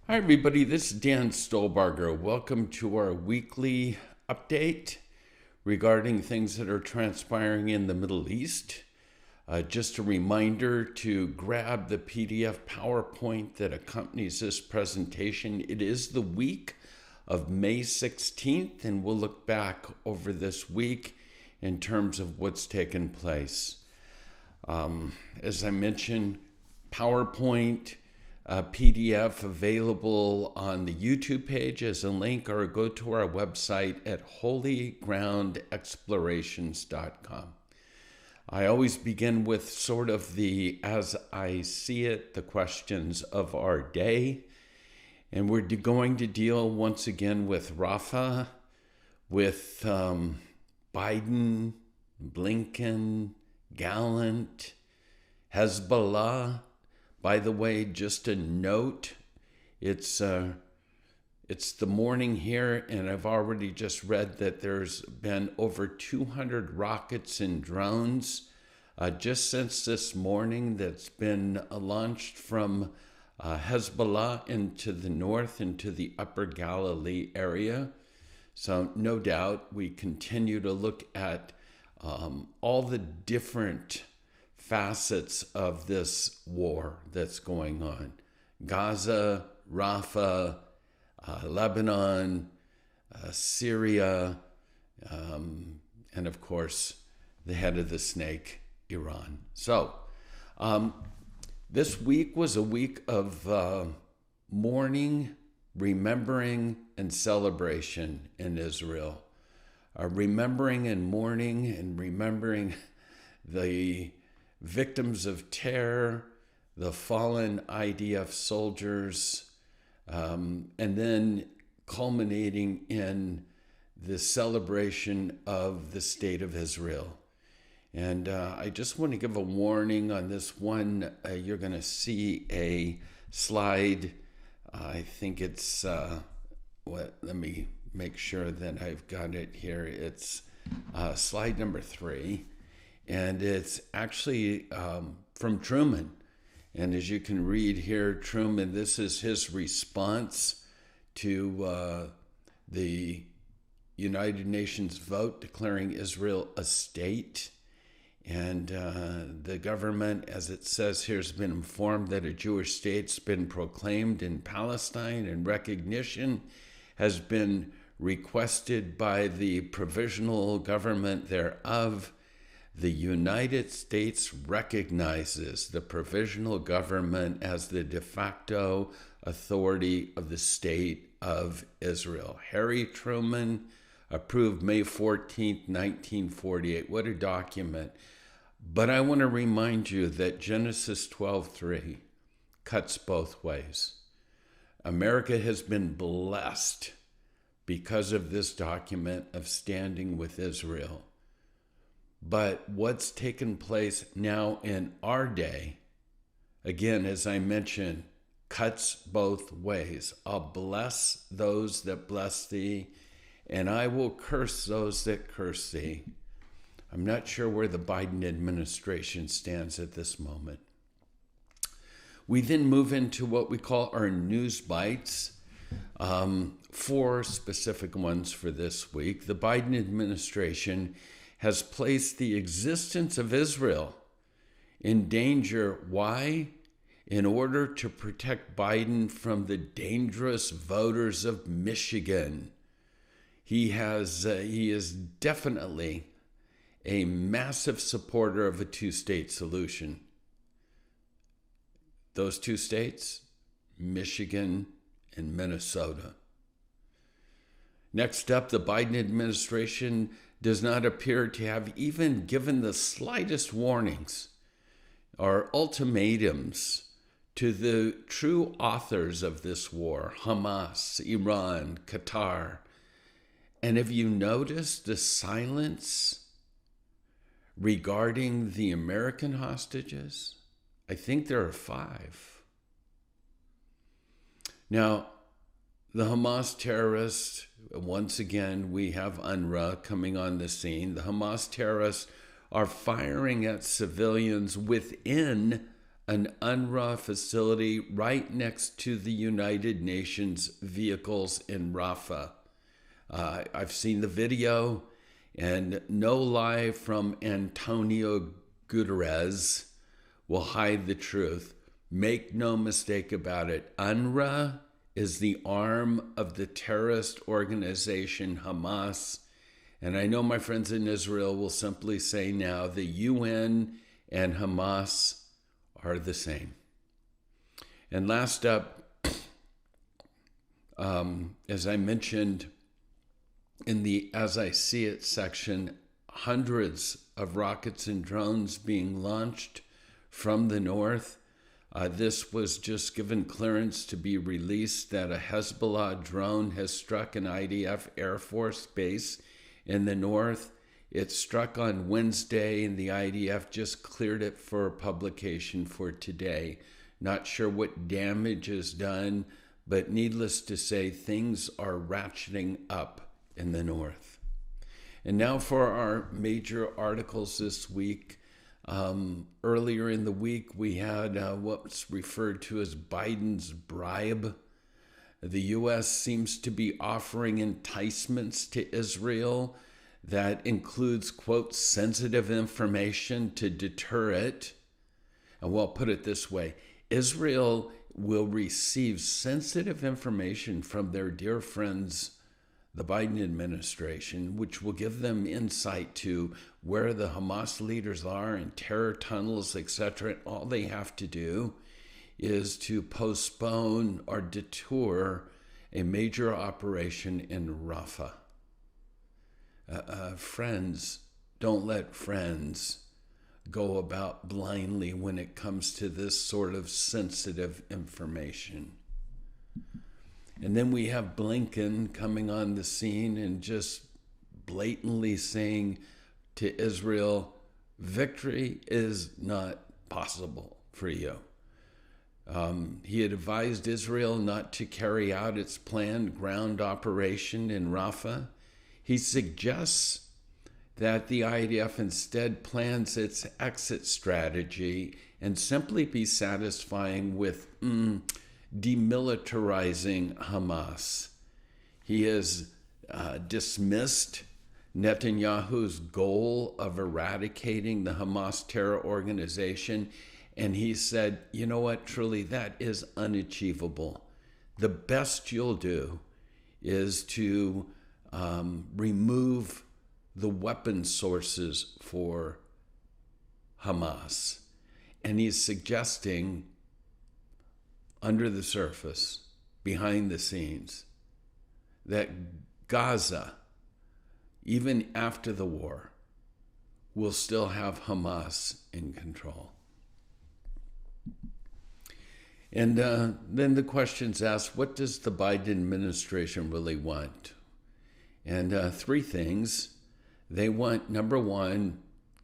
Hi, everybody. This is Dan Stolbarger. Welcome to our weekly update regarding things that are transpiring in the Middle East. Just a reminder to grab the PDF PowerPoint that accompanies this presentation. It is the week of May 16th, and we'll look back over this week in terms of what's taken place. As I mentioned, PowerPoint, PDF available on the YouTube page as a link, or go to our website at holygroundexplorations.com. I always begin with sort of the, as I see it, the questions of our day. And we're going to deal once again with Rafah, with Biden, Blinken, Gallant, Hezbollah. By the way, just a note, it's the morning here, and I've already just read that there's been over 200 rockets and drones just since this morning that's been launched from Hezbollah into the north, into the upper Galilee area. So no doubt we continue to look at all the different facets of this war that's going on. Gaza, Rafah, Lebanon, Syria, and of course, the head of the snake, Iran. So, this week was a week of mourning, remembering, and celebration in Israel. Remembering and mourning and remembering the victims of terror, the fallen IDF soldiers, and then culminating in the celebration of the State of Israel. And I just want to give a warning on this one. You're going to see a slide. I think it's, let me make sure that I've got it here. It's slide number 3. And it's actually from Truman. And as you can read here, Truman, this is his response to the United Nations vote declaring Israel a state. And the government, as it says here, has been informed that a Jewish state's been proclaimed in Palestine, and recognition has been requested by the provisional government thereof. The United States recognizes the provisional government as the de facto authority of the State of Israel. Harry Truman, approved May 14th, 1948. What a document. But I want to remind you that Genesis 12:3 cuts both ways. America has been blessed because of this document of standing with Israel. But what's taken place now in our day, again, as I mentioned, cuts both ways. I'll bless those that bless thee, and I will curse those that curse thee. I'm not sure where the Biden administration stands at this moment. We then move into what we call our news bites. 4 specific ones for this week. The Biden administration has placed the existence of Israel in danger. Why? In order to protect Biden from the dangerous voters of Michigan. He is definitely a massive supporter of a 2-state solution. Those 2 states, Michigan and Minnesota. Next up, the Biden administration does not appear to have even given the slightest warnings or ultimatums to the true authors of this war, Hamas, Iran, Qatar. And have you noticed the silence regarding the American hostages? I think there are 5. Now, the Hamas terrorists, once again, we have UNRWA coming on the scene. The Hamas terrorists are firing at civilians within an UNRWA facility right next to the United Nations vehicles in Rafah. I've seen the video, and no lie from Antonio Guterres will hide the truth. Make no mistake about it. UNRWA is the arm of the terrorist organization Hamas. And I know my friends in Israel will simply say now the UN and Hamas are the same. And last up, as I mentioned in the As I See It section, hundreds of rockets and drones being launched from the north. This was just given clearance to be released that a Hezbollah drone has struck an IDF Air Force base in the north. It struck on Wednesday, and the IDF just cleared it for publication for today. Not sure what damage is done, but needless to say, things are ratcheting up in the north. And now for our major articles this week. Earlier in the week, we had what's referred to as Biden's bribe. The U.S. seems to be offering enticements to Israel that includes, quote, sensitive information to deter it. And we'll put it this way. Israel will receive sensitive information from their dear friends, the Biden administration, which will give them insight to where the Hamas leaders are in terror tunnels, etc. All they have to do is to postpone or detour a major operation in Rafah. Friends, don't let friends go about blindly when it comes to this sort of sensitive information. And then we have Blinken coming on the scene and just blatantly saying to Israel, victory is not possible for you. He had advised Israel not to carry out its planned ground operation in Rafah. He suggests that the IDF instead plans its exit strategy and simply be satisfying with demilitarizing Hamas. He has dismissed Netanyahu's goal of eradicating the Hamas terror organization, and he said, you know what, truly, that is unachievable. The best you'll do is to remove the weapon sources for Hamas. And he's suggesting, under the surface, behind the scenes, that Gaza, even after the war, will still have Hamas in control. And then the question's asked, what does the Biden administration really want? And three things. They want, number one,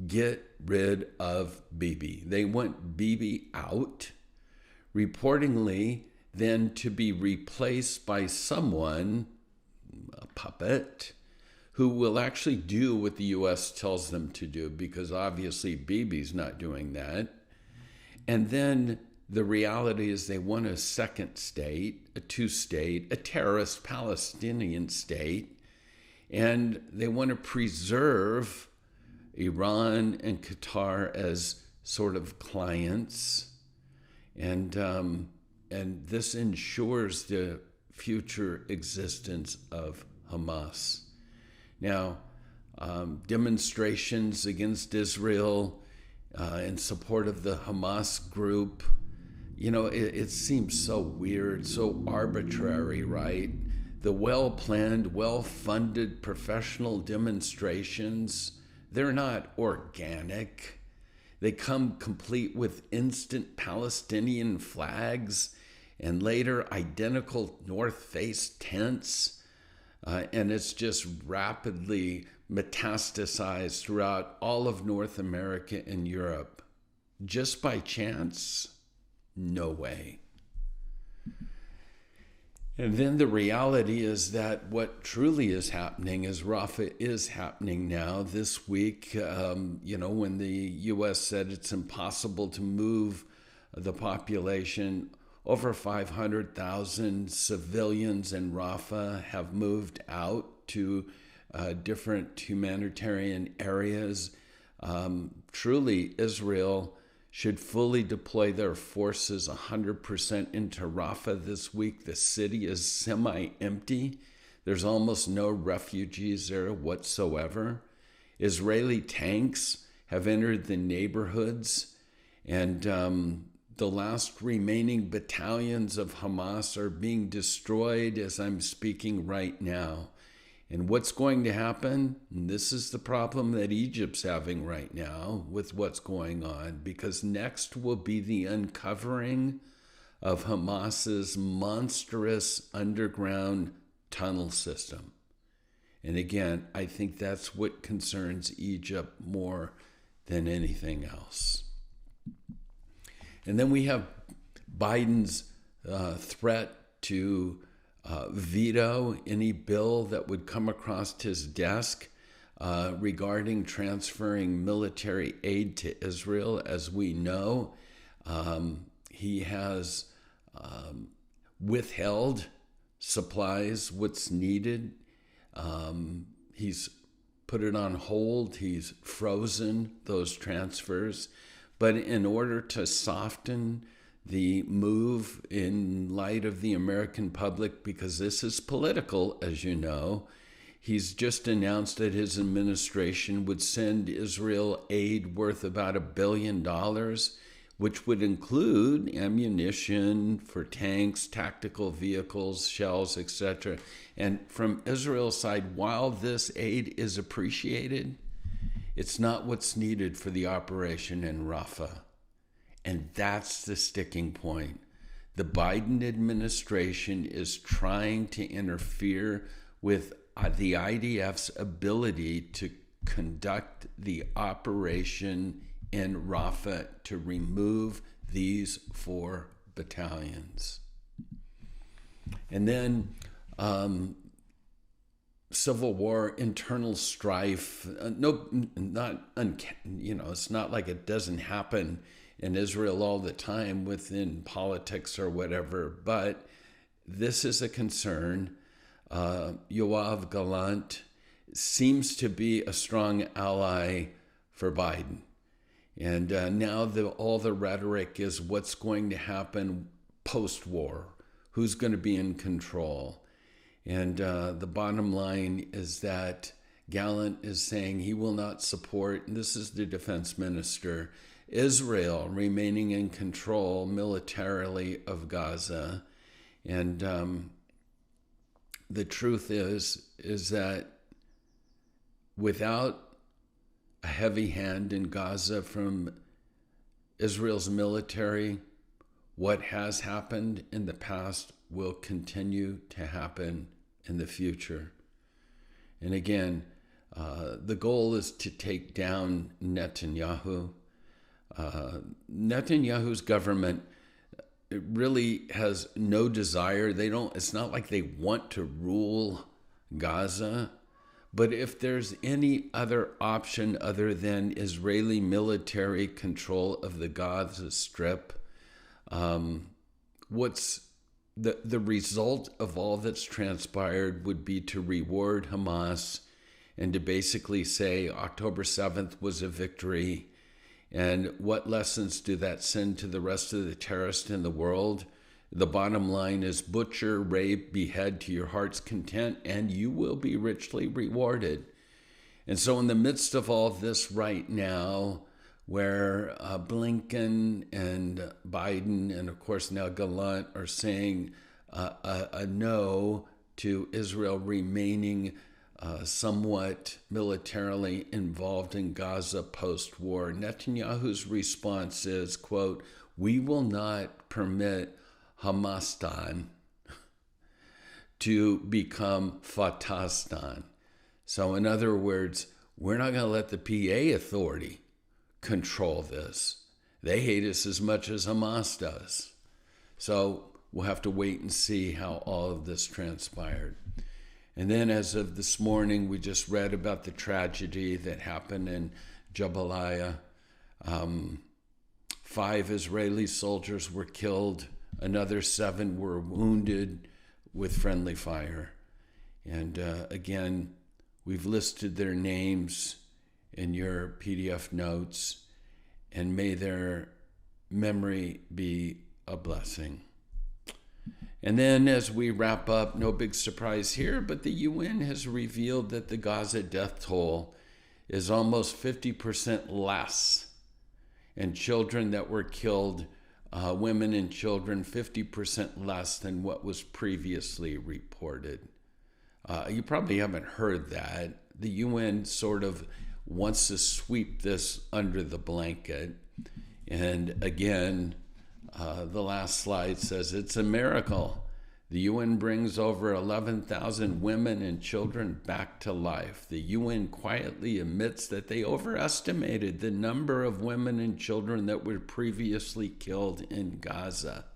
get rid of Bibi. They want Bibi out. Reportedly, then to be replaced by someone, a puppet, who will actually do what the U.S. tells them to do, because obviously Bibi's not doing that. And then the reality is they want a second state, a two-state, a terrorist Palestinian state, and they want to preserve Iran and Qatar as sort of clients. And this ensures the future existence of Hamas. Now, demonstrations against Israel in support of the Hamas group, you know, it seems so weird, so arbitrary, right? The well-planned, well-funded professional demonstrations, they're not organic. They come complete with instant Palestinian flags and later identical North Face tents. And it's just rapidly metastasized throughout all of North America and Europe. Just by chance? No way. And then the reality is that what truly is happening is Rafah is happening now. This week, when the U.S. said it's impossible to move the population. Over 500,000 civilians in Rafah have moved out to different humanitarian areas. Truly, Israel should fully deploy their forces 100% into Rafah this week. The city is semi-empty. There's almost no refugees there whatsoever. Israeli tanks have entered the neighborhoods, and the last remaining battalions of Hamas are being destroyed as I'm speaking right now. And what's going to happen? And this is the problem that Egypt's having right now with what's going on, because next will be the uncovering of Hamas's monstrous underground tunnel system. And again, I think that's what concerns Egypt more than anything else. And then we have Biden's threat to veto any bill that would come across his desk regarding transferring military aid to Israel. As we know, he has withheld supplies, what's needed. He's put it on hold. He's frozen those transfers. But in order to soften the move in light of the American public, because this is political, as you know, he's just announced that his administration would send Israel aid worth about $1 billion, which would include ammunition for tanks, tactical vehicles, shells, etc. And from Israel's side, while this aid is appreciated, it's not what's needed for the operation in Rafah. And that's the sticking point. The Biden administration is trying to interfere with the IDF's ability to conduct the operation in Rafah to remove these 4 battalions. And then civil war, internal strife. It's not like it doesn't happen in Israel all the time within politics or whatever, but this is a concern. Yoav Gallant seems to be a strong ally for Biden. And now all the rhetoric is what's going to happen post-war, who's going to be in control. And the bottom line is that Gallant is saying he will not support, and this is the defense minister, Israel remaining in control militarily of Gaza. And the truth is that without a heavy hand in Gaza from Israel's military, what has happened in the past will continue to happen in the future. And again, the goal is to take down Netanyahu. Netanyahu's government really has no desire. It's not like they want to rule Gaza. But if there's any other option other than Israeli military control of the Gaza Strip, what's the result of all that's transpired would be to reward Hamas and to basically say October 7th was a victory. And what lessons do that send to the rest of the terrorists in the world? The bottom line is butcher, rape, behead to your heart's content, and you will be richly rewarded. And so in the midst of all this right now, where Blinken and Biden and, of course, now Gallant are saying a no to Israel remaining somewhat militarily involved in Gaza post-war, Netanyahu's response is, quote, "We will not permit Hamastan to become Fatahstan." So in other words, we're not going to let the PA Authority control this. They hate us as much as Hamas does. So we'll have to wait and see how all of this transpired. And then as of this morning, we just read about the tragedy that happened in Jabaliya. 5 Israeli soldiers were killed. Another 7 were wounded with friendly fire. And again, we've listed their names in your PDF notes, and may their memory be a blessing. And then as we wrap up, no big surprise here, but the UN has revealed that the Gaza death toll is almost 50% less. And children that were killed, women and children, 50% less than what was previously reported. You probably haven't heard that. The UN sort of wants to sweep this under the blanket. And again, the last slide says it's a miracle. The UN brings over 11,000 women and children back to life. The UN quietly admits that they overestimated the number of women and children that were previously killed in Gaza.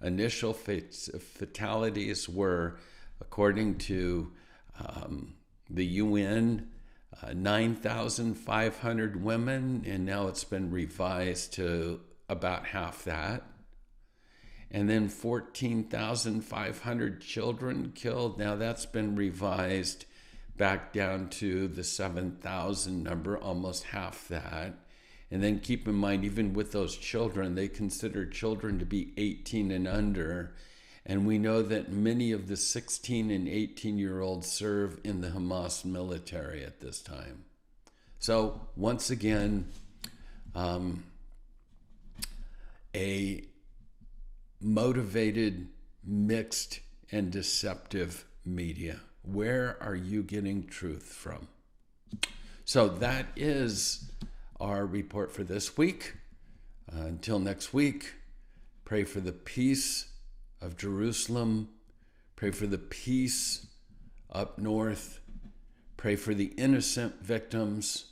Initial fatalities were, according to the UN, 9,500 women, and now it's been revised to about half that. And then 14,500 children killed. Now that's been revised back down to the 7,000 number, almost half that. And then keep in mind, even with those children, they consider children to be 18 and under. And we know that many of the 16 and 18-year-olds serve in the Hamas military at this time. So once again, a motivated, mixed, and deceptive media. Where are you getting truth from? So that is our report for this week. Until next week, pray for the peace of Jerusalem. Pray for the peace up north. Pray for the innocent victims.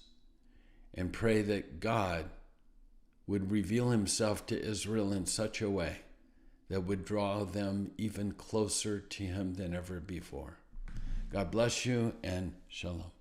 And pray that God would reveal himself to Israel in such a way that would draw them even closer to him than ever before. God bless you, and shalom.